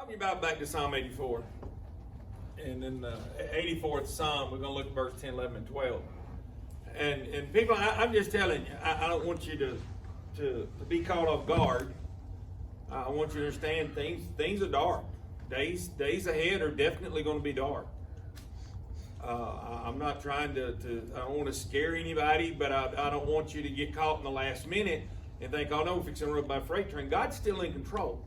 Open your Bible back to Psalm 84. And in the 84th Psalm, we're going to look at verse 10, 11, and 12. And people, I'm just telling you, I don't want you to be caught off guard. I want you to understand things are dark. Days ahead are definitely going to be dark. I'm not trying I don't want to scare anybody, but I don't want you to get caught in the last minute and think, oh no, we're fixing to run by a freight train. God's still in control.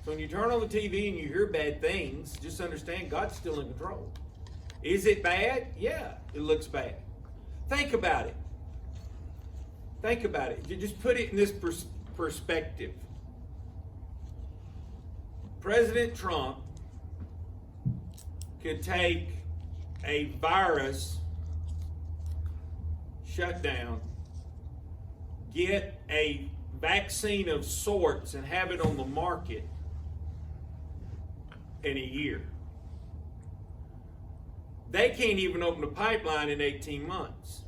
So when you turn on the TV and you hear bad things, just understand God's still in control. Is it bad? Yeah, it looks bad. Think about it. Think about it. You just put it in this perspective. President Trump could take a virus shutdown, get a vaccine of sorts, and have it on the market in a year. They can't even open a pipeline in 18 months.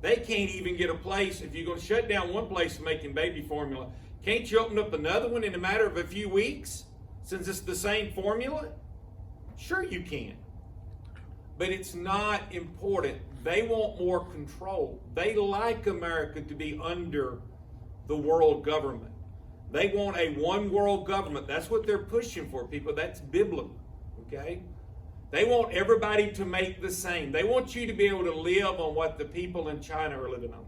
They can't even get a place. If you're going to shut down one place making baby formula, can't you open up another one in a matter of a few weeks since it's the same formula? Sure you can. But it's not important. They want more control. They like America to be under the world government. They want a one world government. That's what they're pushing for, people. That's biblical, okay? They want everybody to make the same. They want you to be able to live on what the people in China are living on.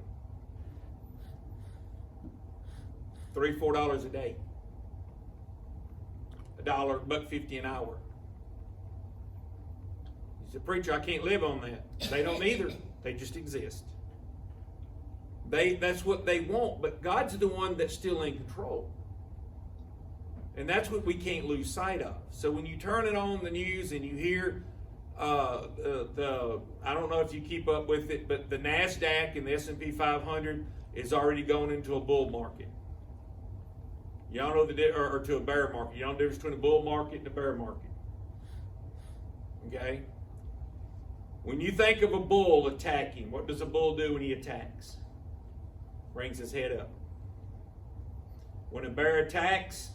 $3, $4 a day. $1.50 an hour. You say, preacher, I can't live on that. They don't either. They just exist. That's what they want, but God's the one that's still in control. And that's what we can't lose sight of. So when you turn it on the news and you hear I don't know if you keep up with it, but the NASDAQ and the S&P 500 is already going into a bull market. Y'all know or to a bear market. Y'all know the difference between a bull market and a bear market. Okay? When you think of a bull attacking, what does a bull do when he attacks? Brings his head up. When a bear attacks,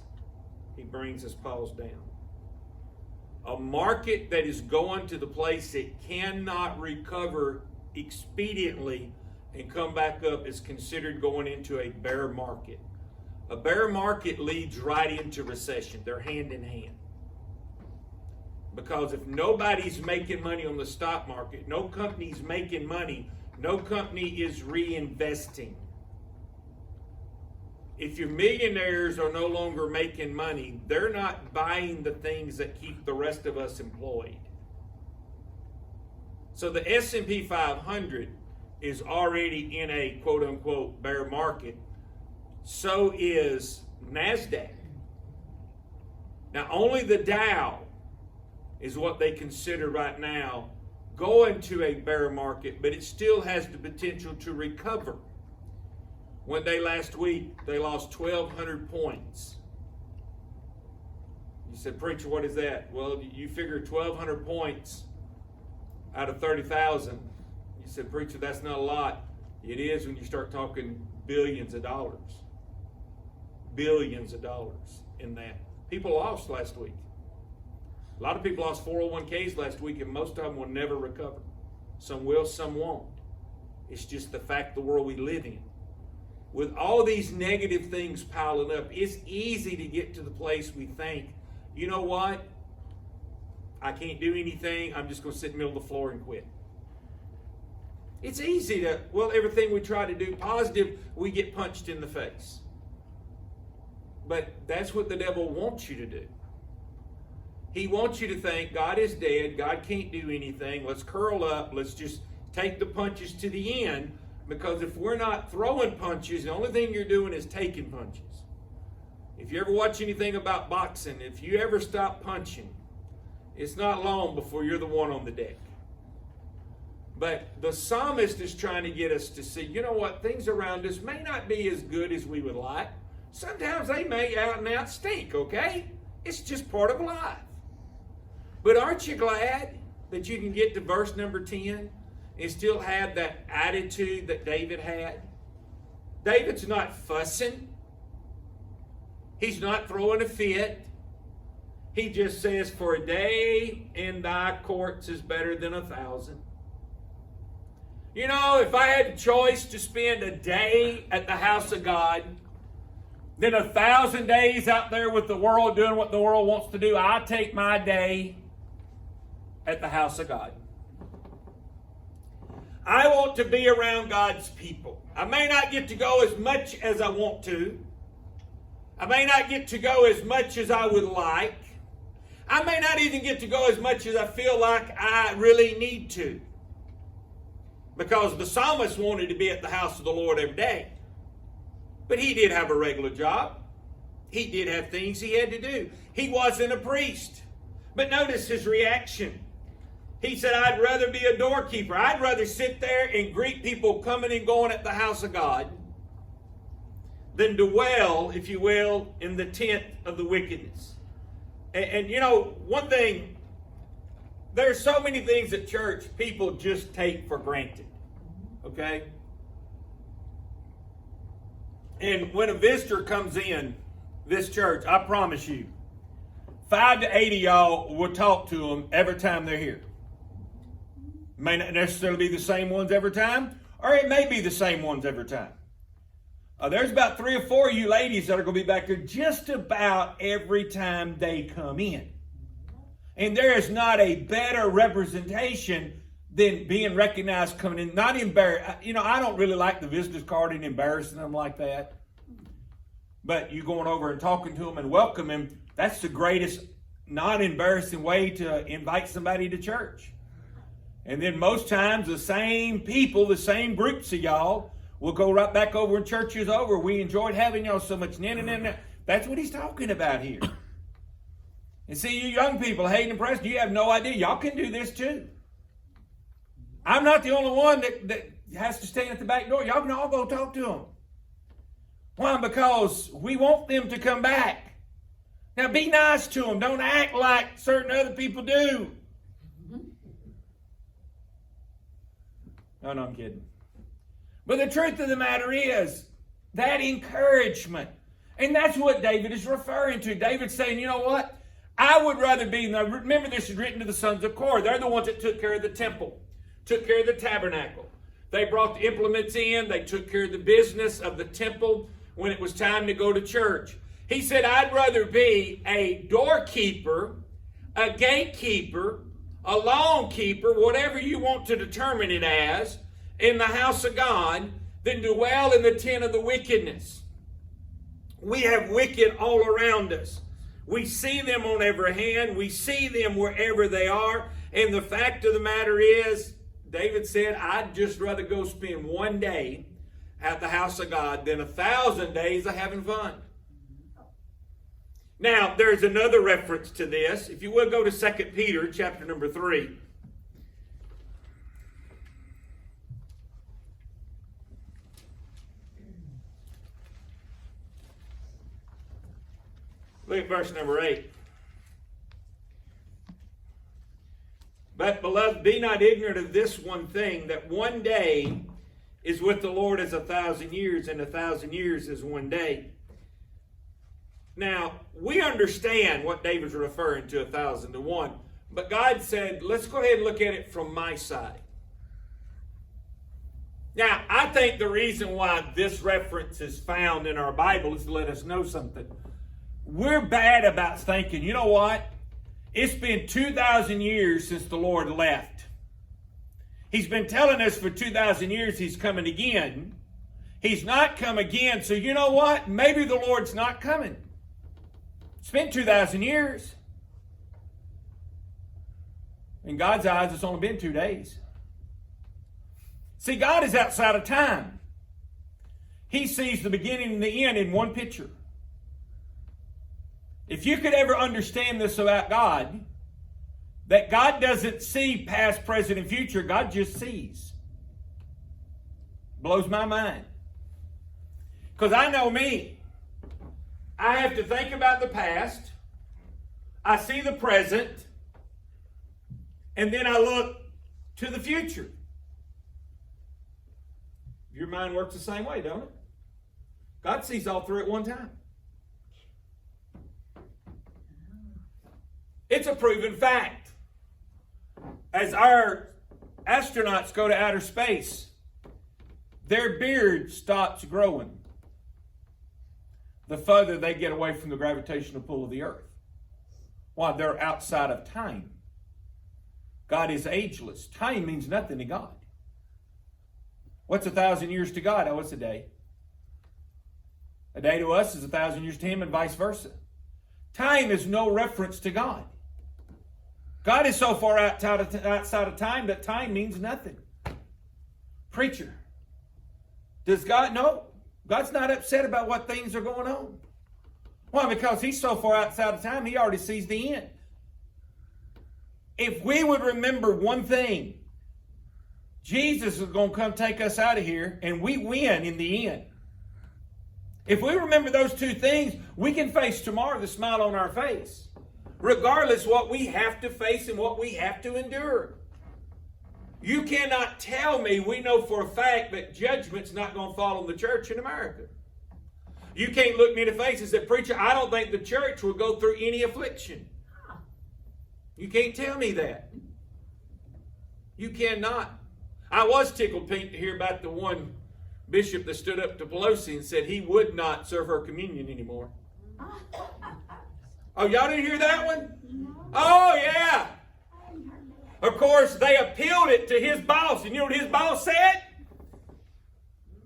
he brings his paws down. A market that is going to the place it cannot recover expediently and come back up is considered going into a bear market. A bear market leads right into recession. They're hand in hand. Because if nobody's making money on the stock market, no company's making money, no company is reinvesting. If your millionaires are no longer making money, they're not buying the things that keep the rest of us employed. So the S&P 500 is already in a quote-unquote bear market. So is NASDAQ. Now only the Dow is what they consider right now going to a bear market, but it still has the potential to recover. One day last week, they lost 1,200 points. You said, preacher, what is that? Well, you figure 1,200 points out of 30,000. You said, preacher, that's not a lot. It is when you start talking billions of dollars. Billions of dollars in that. People lost last week. A lot of people lost 401ks last week, and most of them will never recover. Some will, some won't. It's just the fact of the world we live in. With all these negative things piling up, it's easy to get to the place we think, you know what? I can't do anything. I'm just going to sit in the middle of the floor and quit. It's easy to, everything we try to do positive, we get punched in the face. But that's what the devil wants you to do. He wants you to think God is dead, God can't do anything, let's curl up, let's just take the punches to the end. Because if we're not throwing punches, the only thing you're doing is taking punches. If you ever watch anything about boxing, if you ever stop punching, it's not long before you're the one on the deck. But the psalmist is trying to get us to see, you know what, things around us may not be as good as we would like. Sometimes they may out and out stink, okay? It's just part of life. But aren't you glad that you can get to verse number 10? And still have that attitude that David had? David's not fussing. He's not throwing a fit. He just says, for a day in thy courts is better than 1,000. You know, if I had a choice to spend a day at the house of God, then 1,000 days out there with the world doing what the world wants to do, I take my day at the house of God. I want to be around God's people. I may not get to go as much as I want to. I may not get to go as much as I would like. I may not even get to go as much as I feel like I really need to. Because the psalmist wanted to be at the house of the Lord every day. But he did have a regular job. He did have things he had to do. He wasn't a priest. But notice his reaction. He said, I'd rather be a doorkeeper. I'd rather sit there and greet people coming and going at the house of God than dwell, if you will, in the tent of the wickedness. And you know, one thing, there's so many things at church people just take for granted. Okay? And when a visitor comes in this church, I promise you, 5 to 8 of y'all will talk to them every time they're here. May not necessarily be the same ones every time, or it may be the same ones every time. There's about 3 or 4 of you ladies that are going to be back here just about every time they come in. And there is not a better representation than being recognized coming in. Not embarrassed. You know, I don't really like the visitor's card and embarrassing them like that. But you going over and talking to them and welcoming them, that's the greatest non-embarrassing way to invite somebody to church. And then most times the same people, the same groups of y'all, will go right back over when church is over. We enjoyed having y'all so much. That's what he's talking about here. And see, you young people, Hayden and Preston, you have no idea. Y'all can do this too. I'm not the only one that has to stand at the back door. Y'all can all go talk to them. Why? Because we want them to come back. Now be nice to them. Don't act like certain other people do. No, I'm kidding. But the truth of the matter is, that encouragement, and that's what David is referring to. David's saying, you know what? I would rather be, now remember this is written to the sons of Korah. They're the ones that took care of the temple, took care of the tabernacle. They brought the implements in. They took care of the business of the temple when it was time to go to church. He said, I'd rather be a doorkeeper, a gatekeeper, a lawn keeper, whatever you want to determine it as, in the house of God, than dwell in the tent of the wickedness. We have wicked all around us. We see them on every hand. We see them wherever they are. And the fact of the matter is, David said, I'd just rather go spend one day at the house of God than 1,000 days of having fun. Now, there's another reference to this. If you will go to 2 Peter chapter number 3. Look at verse number 8. But, beloved, be not ignorant of this one thing, that one day is with the Lord as 1,000 years, and 1,000 years is one day. Now, we understand what David's referring to, 1,000 to 1. But God said, let's go ahead and look at it from my side. Now, I think the reason why this reference is found in our Bible is to let us know something. We're bad about thinking, you know what? It's been 2,000 years since the Lord left. He's been telling us for 2,000 years he's coming again. He's not come again, so you know what? Maybe the Lord's not coming. It's been 2,000 years. In God's eyes, it's only been 2 days. See, God is outside of time. He sees the beginning and the end in one picture. If you could ever understand this about God, that God doesn't see past, present, and future, God just sees. Blows my mind. Because I know me. I have to think about the past. I see the present. And then I look to the future. Your mind works the same way, don't it? God sees all three at one time. It's a proven fact. As our astronauts go to outer space, their beard stops growing the further they get away from the gravitational pull of the earth. Why? They're outside of time. God is ageless. Time means nothing to God. What's 1,000 years to God? Oh, it's a day. A day to us is 1,000 years to Him, and vice versa. Time is no reference to God. God is so far outside of time that time means nothing. Preacher, does God know? God's not upset about what things are going on. Why? Because He's so far outside of time, He already sees the end. If we would remember one thing, Jesus is going to come take us out of here, and we win in the end. If we remember those two things, we can face tomorrow with a smile on our face, regardless what we have to face and what we have to endure. You cannot tell me, we know for a fact that judgment's not going to fall on the church in America. You can't look me in the face and say, preacher, I don't think the church will go through any affliction. You can't tell me that. You cannot. I was tickled pink to hear about the one bishop that stood up to Pelosi and said he would not serve her communion anymore. Oh, y'all didn't hear that one? Oh, yeah. Of course, they appealed it to his boss. And you know what his boss said?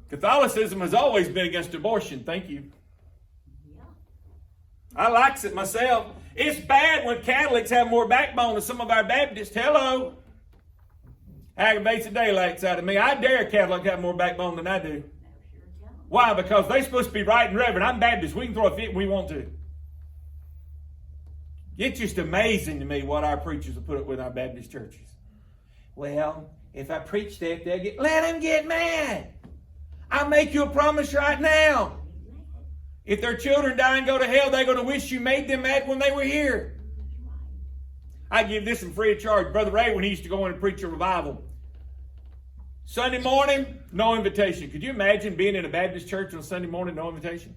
Catholicism has always been against abortion. Thank you. I likes it myself. It's bad when Catholics have more backbone than some of our Baptists. Hello. Aggravates the daylights out of me. I dare a Catholic have more backbone than I do. Why? Because they're supposed to be right and reverend. I'm Baptist. We can throw a fit when we want to. It's just amazing to me what our preachers will put up with in our Baptist churches. Well, if I preach that, they'll let them get mad. I'll make you a promise right now. If their children die and go to hell, they're going to wish you made them mad when they were here. I give this one free of charge. Brother Ray, when he used to go in and preach a revival, Sunday morning, no invitation. Could you imagine being in a Baptist church on Sunday morning, no invitation?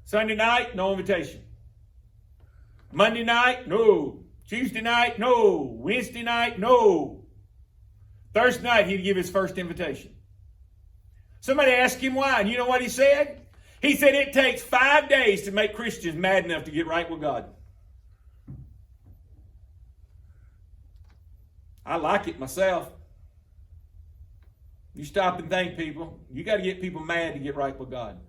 Sunday night, no invitation. Monday night, no. Tuesday night, no. Wednesday night, no. Thursday night, he'd give his first invitation. Somebody asked him why, and you know what he said? He said it takes 5 days to make Christians mad enough to get right with God. I like it myself. You stop and think, people. You got to get people mad to get right with God.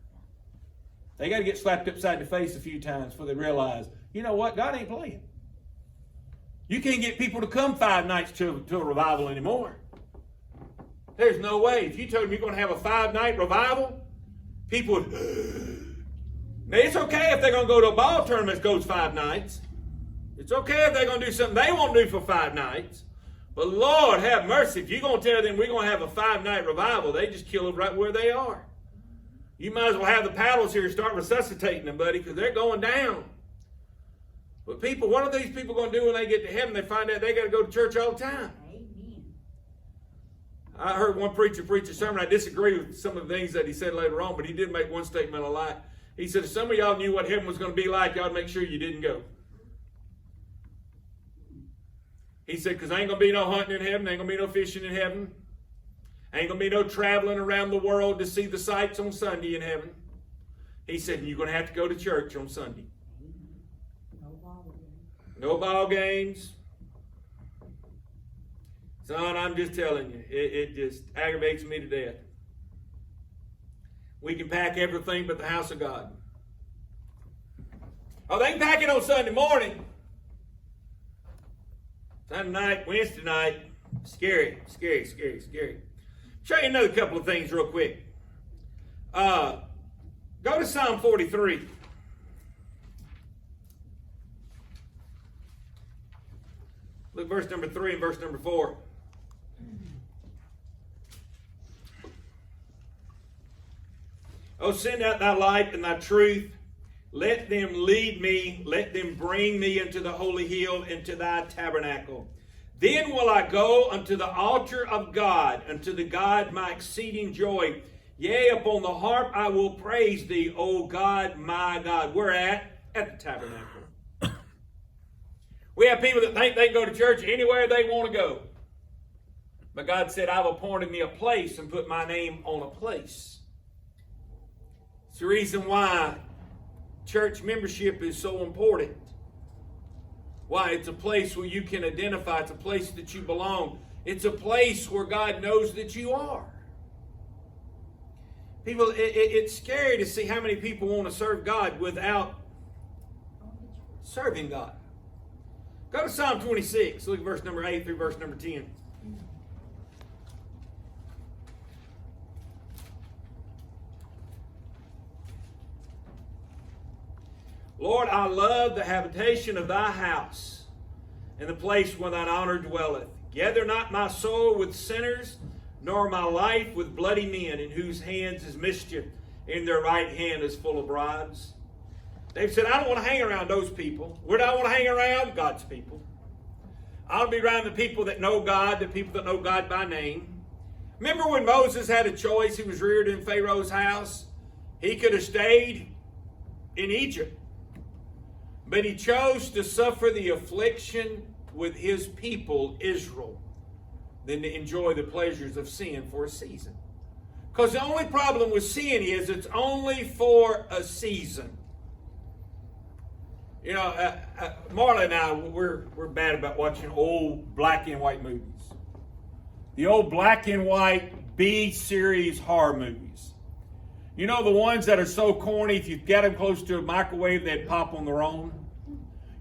They got to get slapped upside the face a few times before they realize, you know what? God ain't playing. You can't get people to come 5 nights to a revival anymore. There's no way. If you told them you're going to have a 5-night revival, people would... Now, it's okay if they're going to go to a ball tournament that goes 5 nights. It's okay if they're going to do something they won't do for 5 nights. But Lord have mercy, if you're going to tell them we're going to have a 5-night revival, they just kill them right where they are. You might as well have the paddles here and start resuscitating them, buddy, because they're going down. But people, what are these people going to do when they get to heaven? They find out they got to go to church all the time. Amen. I heard one preacher preach a sermon. I disagree with some of the things that he said later on, but he did make one statement I like. He said, if some of y'all knew what heaven was going to be like, y'all would make sure you didn't go. He said, because ain't going to be no hunting in heaven, ain't going to be no fishing in heaven, ain't going to be no traveling around the world to see the sights on Sunday in heaven. He said, you're going to have to go to church on Sunday. No ball games. Son, I'm just telling you, it just aggravates me to death. We can pack everything but the house of God. Oh, they can pack it on Sunday morning. Sunday night, Wednesday night, scary, scary, scary, scary. Show you another couple of things real quick. Go to Psalm 43. Look verse number 3 and verse number 4. Oh, send out thy light and thy truth. Let them lead me, let them bring me into the holy hill, into thy tabernacle. Then will I go unto the altar of God, unto the God my exceeding joy. Yea, upon the harp I will praise thee, O God, my God. Where at? At the tabernacle. We have people that think they can go to church anywhere they want to go. But God said, I've appointed me a place and put my name on a place. It's the reason why church membership is so important. Why? It's a place where you can identify. It's a place that you belong. It's a place where God knows that you are. People, it's scary to see how many people want to serve God without serving God. Go to Psalm 26. Look at verse number 8 through verse number 10. Lord, I love the habitation of thy house, and the place where thine honor dwelleth. Gather not my soul with sinners, nor my life with bloody men, in whose hands is mischief, in their right hand is full of bribes. David said, I don't want to hang around those people. Where do I want to hang around? God's people. I want to be around the people that know God, the people that know God by name. Remember when Moses had a choice? He was reared in Pharaoh's house. He could have stayed in Egypt. But he chose to suffer the affliction with his people, Israel, than to enjoy the pleasures of sin for a season. Because the only problem with sin is it's only for a season. You know, Marla and I, we're bad about watching old black and white movies. The old black and white B-series horror movies. You know, the ones that are so corny, if you get them close to a microwave, they'd pop on their own.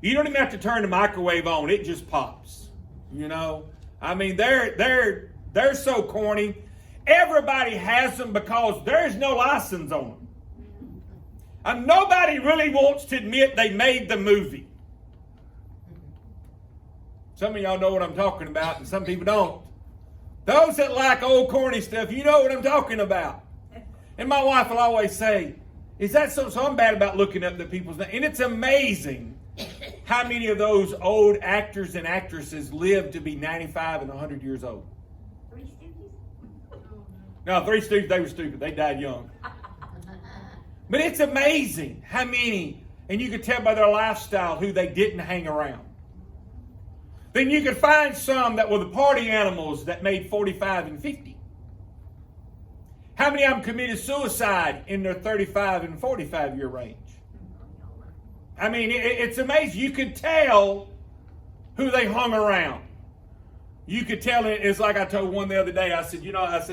You don't even have to turn the microwave on. It just pops. You know? I mean, they're so corny. Everybody has them because there's no license on them. And nobody really wants to admit they made the movie. Some of y'all know what I'm talking about, and some people don't. Those that like old corny stuff, you know what I'm talking about. And my wife will always say, is that so? So I'm bad about looking up the people's names. And it's amazing how many of those old actors and actresses live to be 95 and 100 years old. Three Stooges? No, Three Stooges, they were stupid. They died young. But it's amazing how many, and you could tell by their lifestyle who they didn't hang around. Then you could find some that were the party animals that made 45 and 50. How many of them committed suicide in their 35 and 45 year range? I mean, it's amazing. You could tell who they hung around. You could tell it. It's like I told one the other day. I said,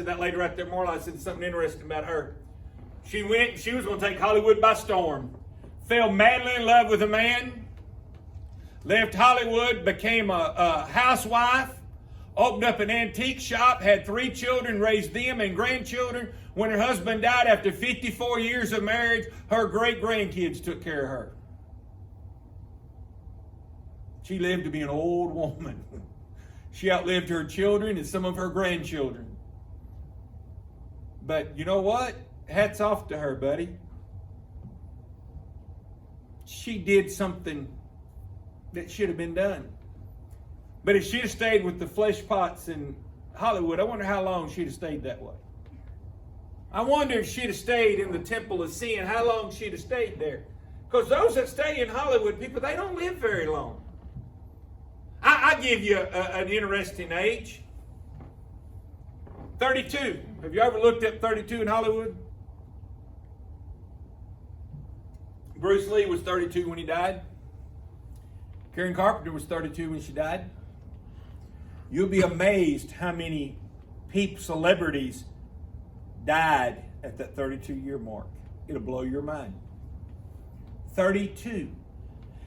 that lady right there, Marla, I said something interesting about her. She went and she was going to take Hollywood by storm. Fell madly in love with a man. Left Hollywood, became a housewife. Opened up an antique shop, had 3 children, raised them and grandchildren. When her husband died after 54 years of marriage, her great-grandkids took care of her. She lived to be an old woman. She outlived her children and some of her grandchildren. But you know what? Hats off to her, buddy. She did something that should have been done. But if she'd have stayed with the flesh pots in Hollywood, I wonder how long she'd have stayed that way. I wonder if she'd have stayed in the temple of sin, how long she'd have stayed there. Because those that stay in Hollywood, people, they don't live very long. I give you an interesting age. 32. Have you ever looked up 32 in Hollywood? Bruce Lee was 32 when he died. Karen Carpenter was 32 when she died. You'll be amazed how many celebrities died at that 32-year mark. It'll blow your mind. 32.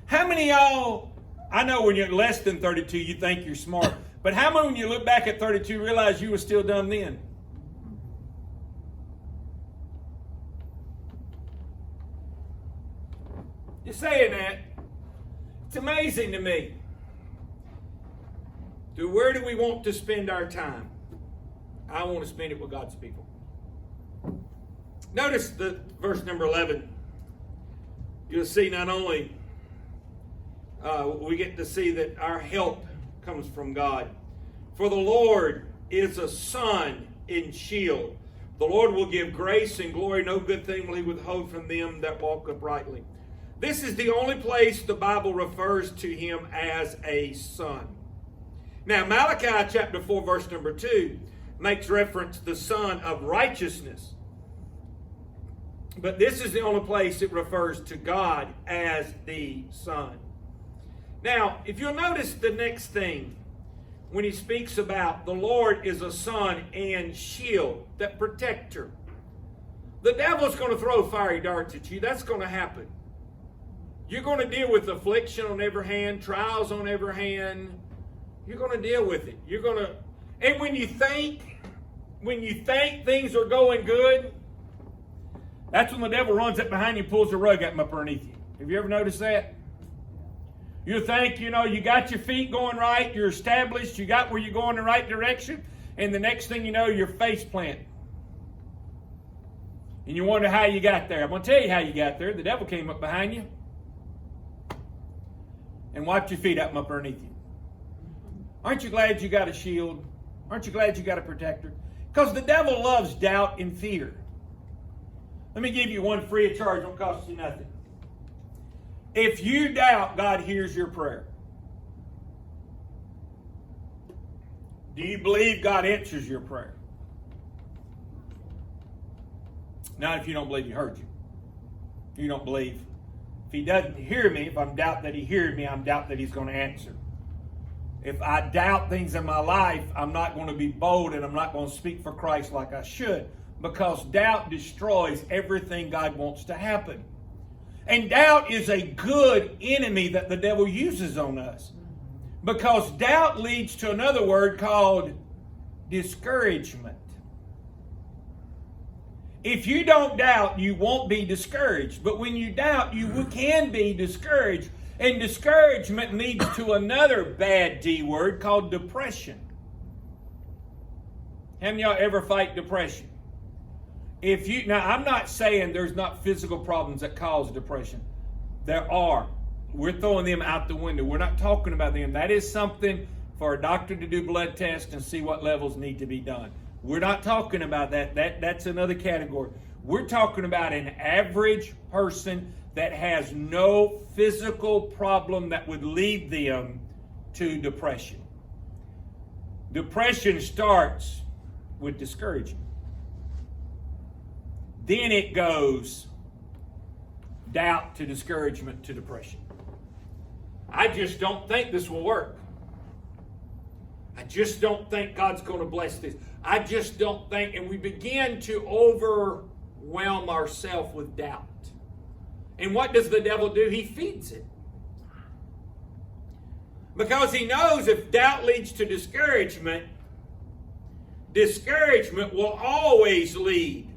How many of y'all, I know when you're less than 32, you think you're smart. But how many when you look back at 32 realize you were still dumb then? Just saying that. It's amazing to me. Where do we want to spend our time? I want to spend it with God's people. Notice the verse number 11. You'll see not only we get to see that our help comes from God. For the Lord is a sun and shield. The Lord will give grace and glory. No good thing will he withhold from them that walk uprightly. This is the only place the Bible refers to him as a son. Now, Malachi chapter 4, verse number 2 makes reference to the Son of Righteousness. But this is the only place it refers to God as the Son. Now, if you'll notice the next thing, when he speaks about the Lord is a sun and shield, that protector. The devil's going to throw fiery darts at you. That's going to happen. You're going to deal with affliction on every hand, trials on every hand. You're going to deal with it. And when you think things are going good, that's when the devil runs up behind you and pulls the rug up underneath you. Have you ever noticed that? You think, you got your feet going right, you're established, you got where you're going in the right direction, and the next thing you know, you're face planted. And you wonder how you got there. I'm going to tell you how you got there. The devil came up behind you and wiped your feet up underneath you. Aren't you glad you got a shield? Aren't you glad you got a protector? Because the devil loves doubt and fear. Let me give you one free of charge. Don't cost you nothing. If you doubt, God hears your prayer. Do you believe God answers your prayer? Not if you don't believe He heard you. You don't believe. If He doesn't hear me, if I'm doubt that He hears me, I'm doubt that He's going to answer. If I doubt things in my life, I'm not going to be bold and I'm not going to speak for Christ like I should, because doubt destroys everything God wants to happen. And doubt is a good enemy that the devil uses on us, because doubt leads to another word called discouragement. If you don't doubt, you won't be discouraged. But when you doubt, you can be discouraged. And discouragement leads to another bad D word called depression. How many of y'all ever fight depression? Now, I'm not saying there's not physical problems that cause depression. There are. We're throwing them out the window. We're not talking about them. That is something for a doctor to do blood tests and see what levels need to be done. We're not talking about that. That's another category. We're talking about an average person that has no physical problem that would lead them to depression. Depression starts with discouragement. Then it goes doubt to discouragement to depression. I just don't think this will work. I just don't think God's going to bless this. I just don't think, and we begin to overwhelm ourselves with doubt. And what does the devil do? He feeds it. Because he knows if doubt leads to discouragement, discouragement will always lead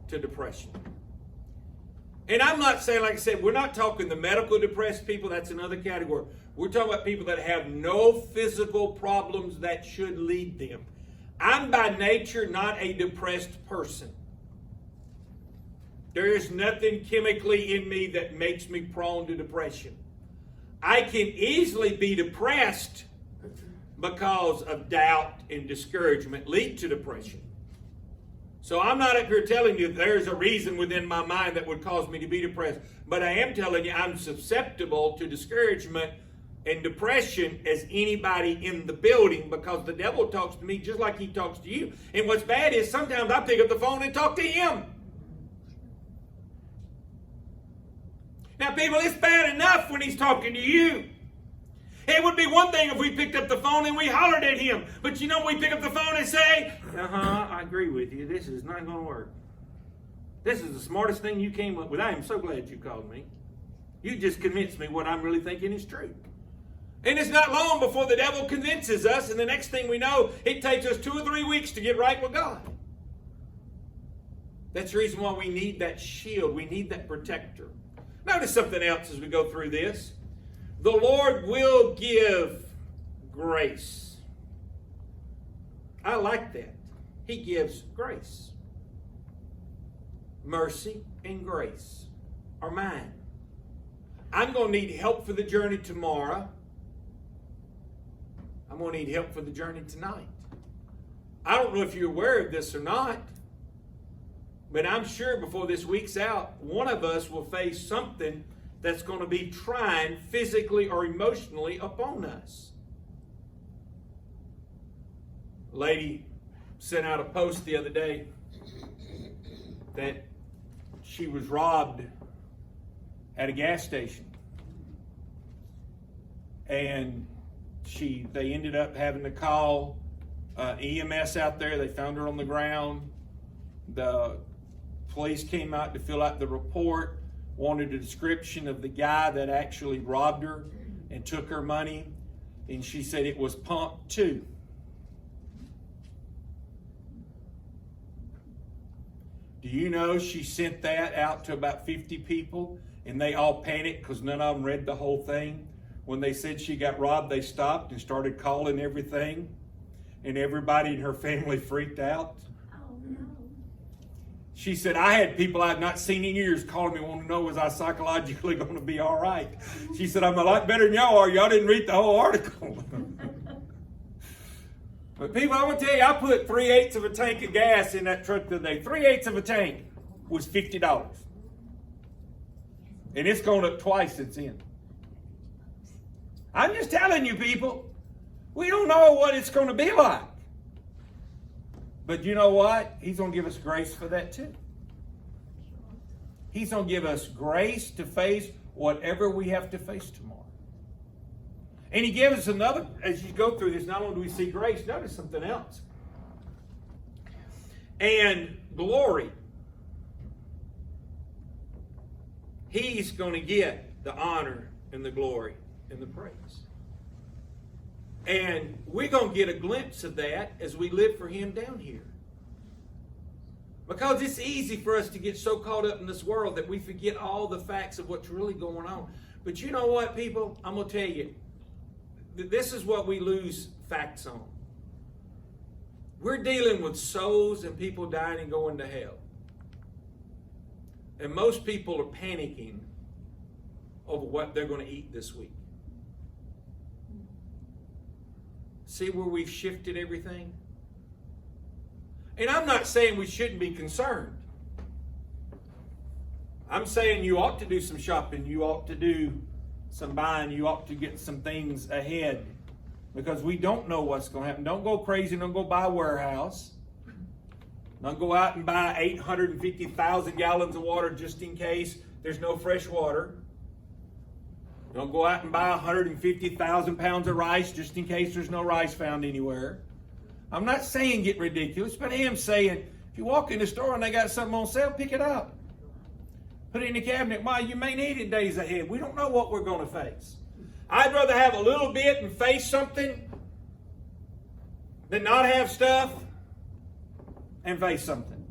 to depression. And I'm not saying, like I said, we're not talking the medical depressed people. That's another category. We're talking about people that have no physical problems that should lead them. I'm by nature not a depressed person. There is nothing chemically in me that makes me prone to depression. I can easily be depressed because of doubt and discouragement lead to depression. So I'm not up here telling you there's a reason within my mind that would cause me to be depressed. But I am telling you I'm susceptible to discouragement and depression as anybody in the building, because the devil talks to me just like he talks to you. And what's bad is sometimes I pick up the phone and talk to him. Now, people, it's bad enough when he's talking to you. It would be one thing if we picked up the phone and we hollered at him. But you know, we pick up the phone and say, I agree with you. This is not going to work. This is the smartest thing you came up with. I am so glad you called me. You just convinced me what I'm really thinking is true. And it's not long before the devil convinces us, and the next thing we know, it takes us 2 or 3 weeks to get right with God. That's the reason why we need that shield. We need that protector. Notice something else as we go through this. The Lord will give grace. I like that. He gives grace. Mercy and grace are mine. I'm going to need help for the journey tomorrow. I'm going to need help for the journey tonight. I don't know if you're aware of this or not, but I'm sure before this week's out, one of us will face something that's going to be trying physically or emotionally upon us. A lady sent out a post the other day that she was robbed at a gas station. And they ended up having to call EMS out there. They found her on the ground. The police came out to fill out the report, wanted a description of the guy that actually robbed her and took her money. And she said it was pump 2. Do you know she sent that out to about 50 people, and they all panicked because none of them read the whole thing? When they said she got robbed, they stopped and started calling everything, and everybody in her family freaked out. Oh, no. She said, I had people I've not seen in years calling me wanting to know, was I psychologically going to be all right? She said, I'm a lot better than y'all are. Y'all didn't read the whole article. But people, I want to tell you, I put 3/8 of a tank of gas in that truck the other day. 3/8 of a tank was $50. And it's gone up twice since then. I'm just telling you, people, we don't know what it's going to be like. But you know what? He's going to give us grace for that too. He's going to give us grace to face whatever we have to face tomorrow. And he gives us another, as you go through this, not only do we see grace, notice something else. And glory. He's going to get the honor and the glory and the praise. And we're going to get a glimpse of that as we live for him down here. Because it's easy for us to get so caught up in this world that we forget all the facts of what's really going on. But you know what, people? I'm going to tell you, this is what we lose facts on. We're dealing with souls and people dying and going to hell. And most people are panicking over what they're going to eat this week. See where we've shifted everything? And I'm not saying we shouldn't be concerned. I'm saying you ought to do some shopping. You ought to do some buying. You ought to get some things ahead. Because we don't know what's going to happen. Don't go crazy. Don't go buy a warehouse. Don't go out and buy 850,000 gallons of water just in case there's no fresh water. Don't go out and buy 150,000 pounds of rice just in case there's no rice found anywhere. I'm not saying get ridiculous, but I am saying if you walk in the store and they got something on sale, pick it up. Put it in the cabinet. Why? You may need it days ahead. We don't know what we're going to face. I'd rather have a little bit and face something than not have stuff and face something.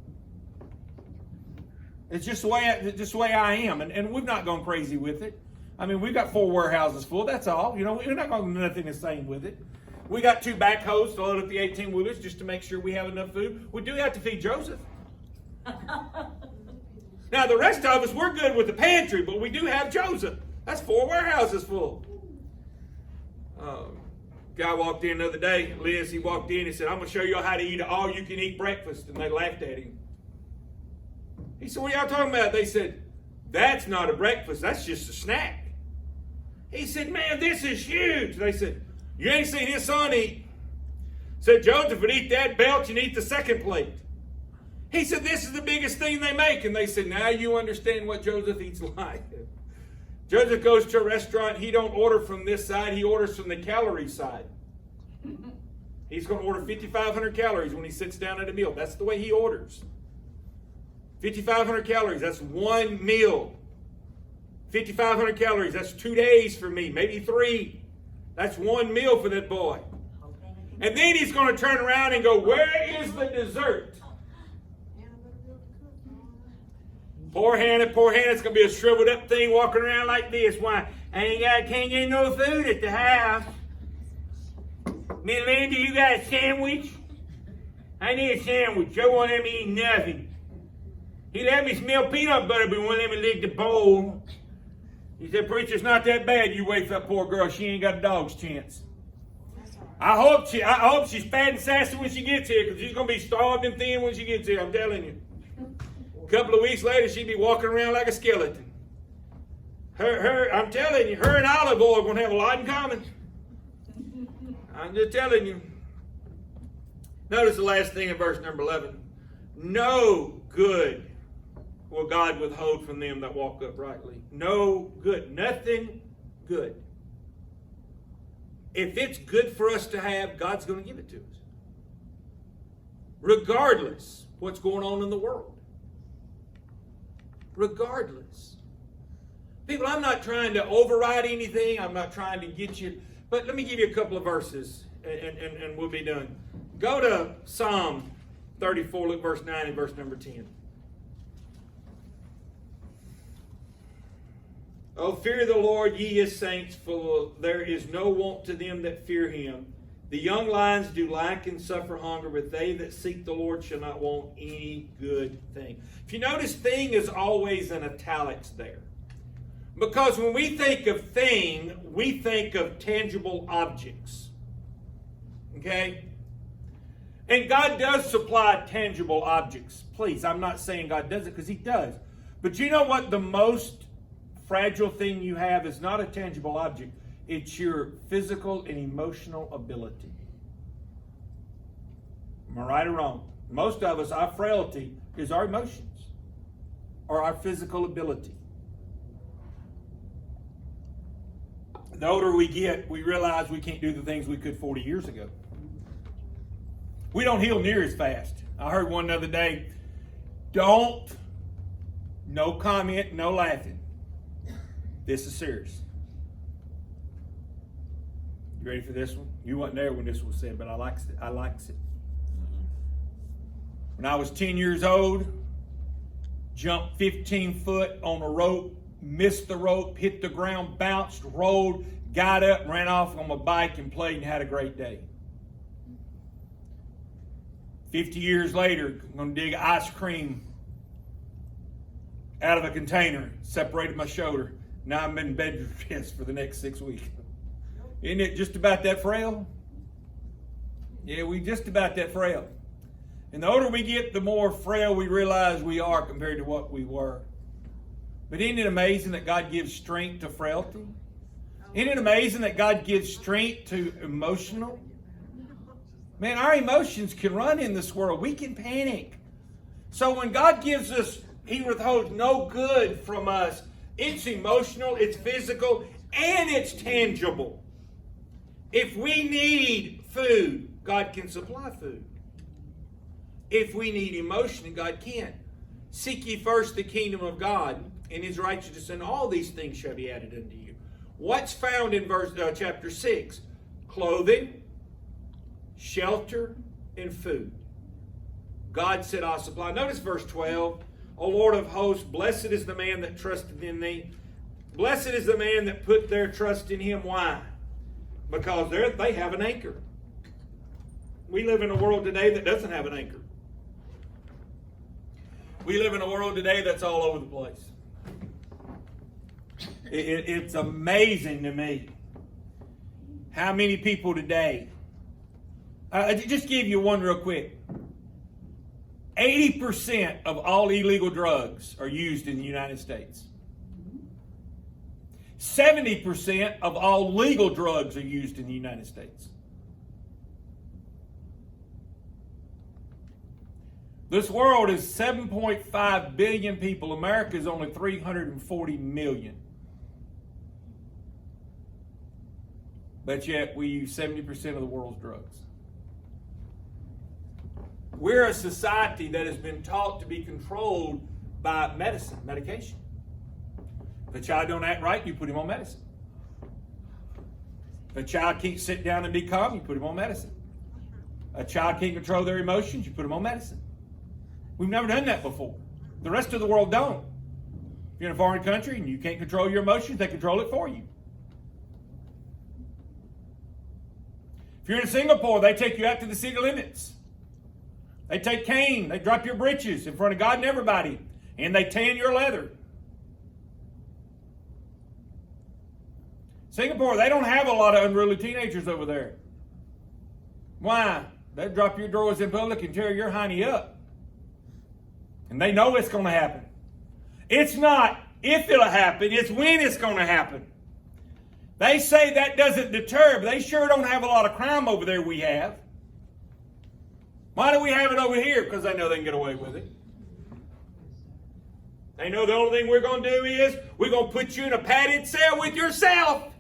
It's just the way I am. And we've not gone crazy with it. I mean, we've got 4 warehouses full. That's all. You know, we're not going to do nothing the same with it. We got 2 backhoes to load up the 18-wheelers just to make sure we have enough food. We do have to feed Joseph. Now, the rest of us, we're good with the pantry, but we do have Joseph. That's 4 warehouses full. Guy walked in the other day, Liz, he walked in and said, I'm going to show you how to eat an all-you-can-eat breakfast. And they laughed at him. He said, what are y'all talking about? They said, that's not a breakfast. That's just a snack. He said, man, this is huge. They said, you ain't seen his son eat. Said, Joseph would eat that belch and eat the second plate. He said, this is the biggest thing they make. And they said, now you understand what Joseph eats like. Joseph goes to a restaurant. He don't order from this side. He orders from the calorie side. He's going to order 5,500 calories when he sits down at a meal. That's the way he orders. 5,500 calories. That's one meal. 5,500 calories. That's 2 days for me, maybe 3. That's one meal for that boy. And then he's going to turn around and go, where is the dessert? Poor Hannah's going to be a shriveled up thing walking around like this. Why? Can't get no food at the house. Miss Linda, you got a sandwich? I need a sandwich. Joe won't let me eat nothing. He let me smell peanut butter, but he won't let me lick the bowl. He said, preacher, it's not that bad. You wait for that poor girl. She ain't got a dog's chance. I hope she's fat and sassy when she gets here, because she's going to be starved and thin when she gets here. I'm telling you. A couple of weeks later, she'd be walking around like a skeleton. I'm telling you, her and olive oil are going to have a lot in common. I'm just telling you. Notice the last thing in verse number 11. No good will God withhold from them that walk uprightly. No good. Nothing good. If it's good for us to have, God's going to give it to us. Regardless what's going on in the world. Regardless. People, I'm not trying to override anything. I'm not trying to get you. But let me give you a couple of verses and we'll be done. Go to Psalm 34, look verse 9 and verse number 10. Oh, fear the Lord, ye his saints, for there is no want to them that fear him. The young lions do lack and suffer hunger, but they that seek the Lord shall not want any good thing. If you notice, thing is always in italics there. Because when we think of thing, we think of tangible objects. Okay? And God does supply tangible objects. Please, I'm not saying God doesn't, because he does. But you know what the most fragile thing you have is not a tangible object. It's your physical and emotional ability. Am I right or wrong? Most of us, our frailty is our emotions or our physical ability. The older we get, we realize we can't do the things we could 40 years ago. We don't heal near as fast. I heard one the other day, no comment, no laughing. This is serious. You ready for this one? You weren't there when this was said, but I likes it. When I was 10 years old, jumped 15 foot on a rope, missed the rope, hit the ground, bounced, rolled, got up, ran off on my bike and played and had a great day. 50 years later, I'm going to dig ice cream out of a container, separated my shoulder. Now I'm in bed rest for the next 6 weeks. Isn't it just about that frail? Yeah, we just about that frail. And the older we get, the more frail we realize we are compared to what we were. But isn't it amazing that God gives strength to frailty? Isn't it amazing that God gives strength to emotional? Man, our emotions can run in this world. We can panic. So when God gives us, he withholds no good from us. It's emotional, it's physical, and it's tangible. If we need food, God can supply food. If we need emotion, God can. Seek ye first the kingdom of God and his righteousness, and all these things shall be added unto you. What's found in chapter 6? Clothing, shelter, and food. God said, I'll supply. Notice verse 12. O Lord of hosts, blessed is the man that trusted in thee. Blessed is the man that put their trust in him. Why? Because they have an anchor. We live in a world today that doesn't have an anchor. We live in a world today that's all over the place. It's amazing to me how many people today, just give you one real quick. 80% of all illegal drugs are used in the United States. 70% of all legal drugs are used in the United States. This world is 7.5 billion people. America is only 340 million. But yet we use 70% of the world's drugs. We're a society that has been taught to be controlled by medication. If a child don't act right, you put him on medicine. If a child can't sit down and be calm, you put him on medicine. A child can't control their emotions, you put him on medicine. We've never done that before. The rest of the world don't. If you're in a foreign country and you can't control your emotions, they control it for you. If you're in Singapore, they take you out to the city limits. They take cane, they drop your britches in front of God and everybody, and they tan your leather. Singapore, they don't have a lot of unruly teenagers over there. Why? They drop your drawers in public and tear your hiney up. And they know it's going to happen. It's not if it'll happen, it's when it's going to happen. They say that doesn't deter, but they sure don't have a lot of crime over there we have. Why do we have it over here? Because they know they can get away with it. They know the only thing we're going to do is we're going to put you in a padded cell with yourself.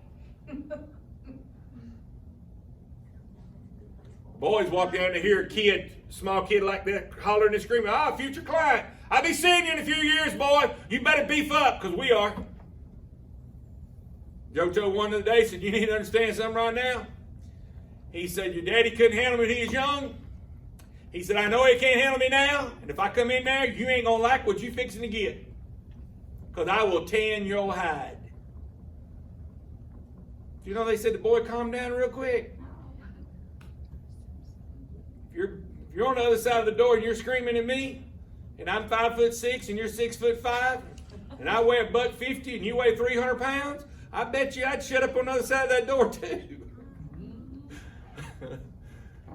Boys walk down to hear a kid, small kid like that, hollering and screaming, future client, I'll be seeing you in a few years, boy. You better beef up, because we are. Joe told one of the day, said, you need to understand something right now. He said, your daddy couldn't handle me when he was young. He said, I know he can't handle me now, and if I come in there, you ain't going to like what you fixing to get. Because I will tan your hide. You know, they said the boy calmed down real quick. If you're on the other side of the door and you're screaming at me, and I'm 5'6" and you're 6'5", and I weigh $150 and you weigh 300 pounds, I bet you I'd shut up on the other side of that door too.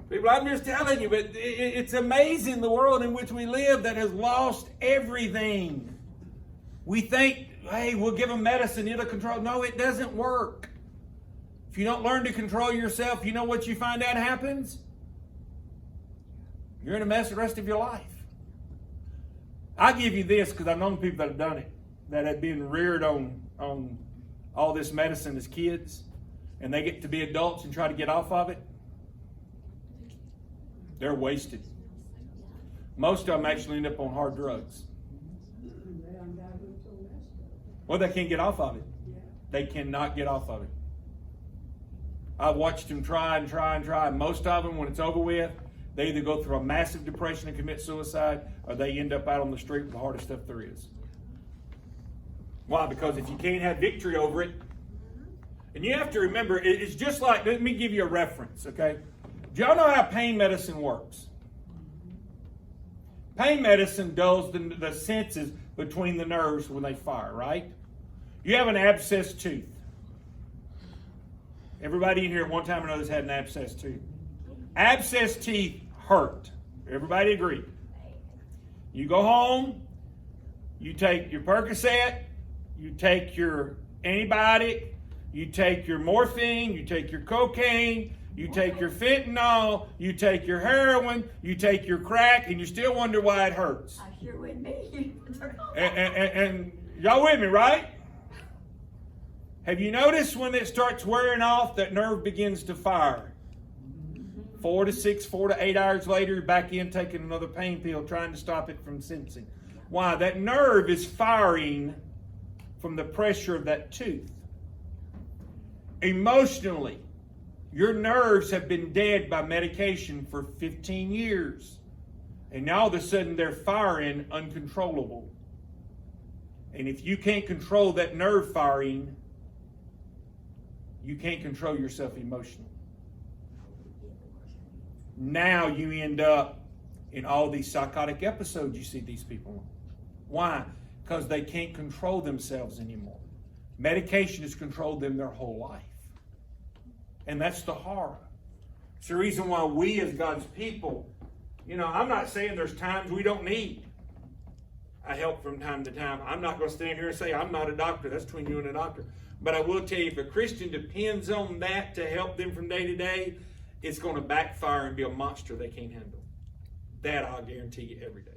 People, I'm just telling you, but it's amazing the world in which we live that has lost everything. We think, hey, we'll give them medicine, it'll control. No, it doesn't work. If you don't learn to control yourself, you know what you find out happens? You're in a mess the rest of your life. I give you this because I've known people that have done it, that have been reared on all this medicine as kids, and they get to be adults and try to get off of it. They're wasted. Most of them actually end up on hard drugs. Well, they can't get off of it. They cannot get off of it. I've watched them try and try and try. Most of them, when it's over with, they either go through a massive depression and commit suicide, or they end up out on the street with the hardest stuff there is. Why? Because if you can't have victory over it, and you have to remember, it's just like, let me give you a reference, okay? Do y'all know how pain medicine works? Pain medicine dulls the senses between the nerves when they fire, right? You have an abscessed tooth. Everybody in here at one time or another has had an abscessed tooth. Abscessed teeth hurt. Everybody agree? You go home, you take your Percocet, you take your antibiotic, you take your morphine, you take your cocaine, you take your fentanyl, you take your heroin, you take your crack, and you still wonder why it hurts. I sure would be. And y'all with me, right? Have you noticed when it starts wearing off, that nerve begins to fire? 4 to 8 hours later, you're back in taking another pain pill, trying to stop it from sensing. Why? That nerve is firing from the pressure of that tooth. Emotionally, your nerves have been dead by medication for 15 years. And now all of a sudden they're firing uncontrollable. And if you can't control that nerve firing, you can't control yourself emotionally. Now you end up in all these psychotic episodes you see these people on. Why? Because they can't control themselves anymore. Medication has controlled them their whole life. And that's the horror. It's the reason why we as God's people, I'm not saying there's times we don't need a help from time to time. I'm not going to stand here and say I'm not a doctor. That's between you and a doctor. But I will tell you, if a Christian depends on that to help them from day to day, it's going to backfire and be a monster they can't handle. That I'll guarantee you every day.